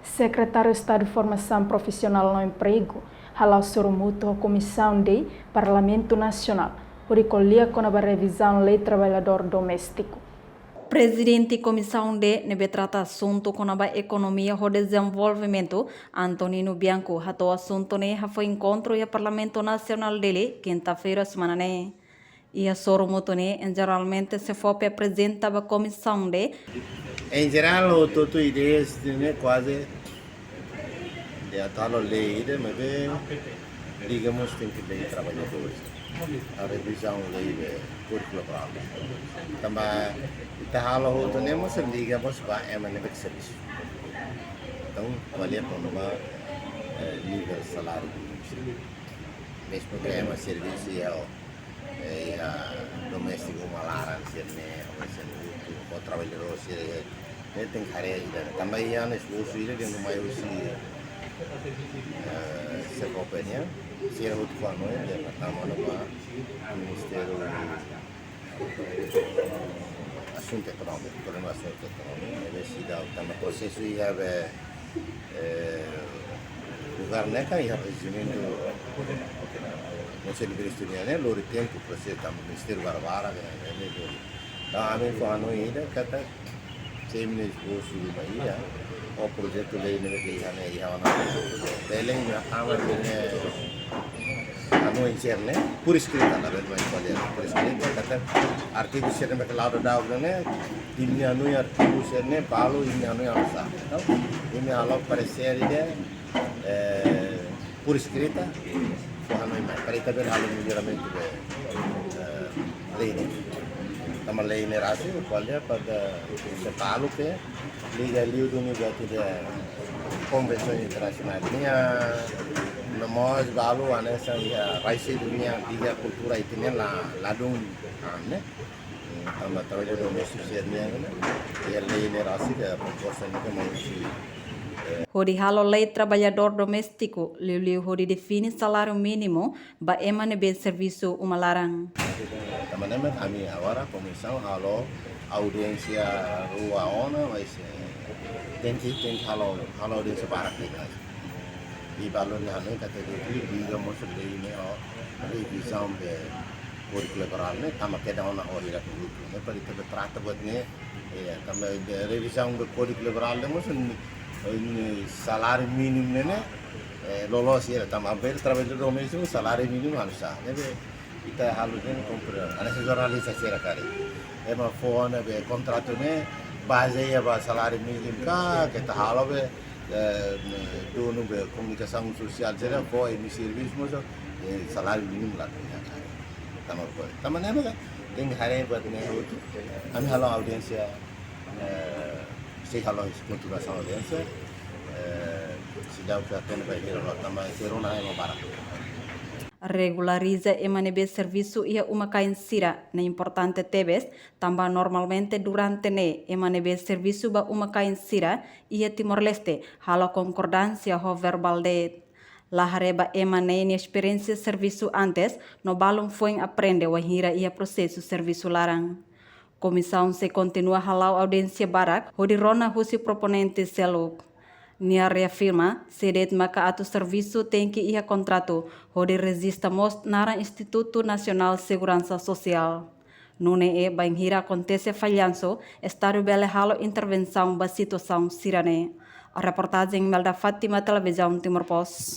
Secretário de Estado de Formação Profissional no Emprego, Halau Sorumuto, Comissão de Parlamento Nacional, recolhia com a revisão Lei Trabalhador Doméstico. Presidente da Comissão de trata assunto com a economia e desenvolvimento, Antonino Bianco, ratou assunto foi encontro e Parlamento Nacional dele, quinta-feira semana né. E a Sorumuto geralmente se for apresenta a comissão de. Em geral, tudo ideias quase de atal lei, mas digamos tem que lei trabalhadores, a revisão lei currículo para também está halo outro nem mas digamos vai é serviço. Então, qual é para nível salário mesmo que é serviço e a doméstico malaran sirne o trabalhador sirne tem carreira também é esforço ele tem uma se companhia se é outro plano é estamos no Ministério Assunto Econômico problema assunto econômico é se dá também processo e have lugar né que é regimento Conselho Ministerial loro tempo processo também Ministério Barbara da amin ko ano ida kata same ne esforço do Bahia o projeto lei que ia na teleng ama ano interne por escrita na verdade por escrita kata artigo serve que lado da né ini ano artigo serve palo ini ano asa então ini alo parecer ide por escrita ano para isso ver halo melhoramento lei sama lei ne rasi qual é para se palo que liga ali do nível de convenção internacional minha nós balu anessa ya raisi dunia tiga kultura itu la dong né tambah trabalho doméstico sernia ya lei ne rasi da proposta que Hodi halo lei trabalhador doméstico, liu hodi define salário mínimo, ba emane bem serviço umalarang. Teman-teman kami agora comissão halo audiência rua ona mas tem halo audiência para kita. Di balon hano kata dia digamos lei ne revisão de currículo ne tama keda ona ori la tudo. Ne para itu trata buat ne tama revisão de currículo ne musun salário mínimo né lolos ya também ver trabalho doméstico salário mínimo harus né kita halus né comprar ana jornalista será cara é uma fona be contrato né base ya ba salário mínimo kita halu be dono be comunicação social será foi me serviço mas salário mínimo lá também né tem hari buat né itu kami halu audiência se halo continuação audiência se dá o que atende para ir lá também ser uma barra Regulariza emanebe serviço ia uma sira na importante tebes também normalmente durante ne emanebe serviço ba uma sira ia Timor-Leste halo concordância ho verbal de lahareba emane ni experiência serviço antes no balum foi aprende o hira ia processo serviço larang. Comissão se continua halau audiência barak, hodi rona husi proponente seluk. Nia reafirma, sedet maka atu serviço tem que ia contrato, hodi resista most nara Instituto Nacional Segurança Social. Nune e banhira acontece falhanço, estado bele halo intervenção ba situação sirane. A reportagem Melda Fátima, Televisão Timor Post.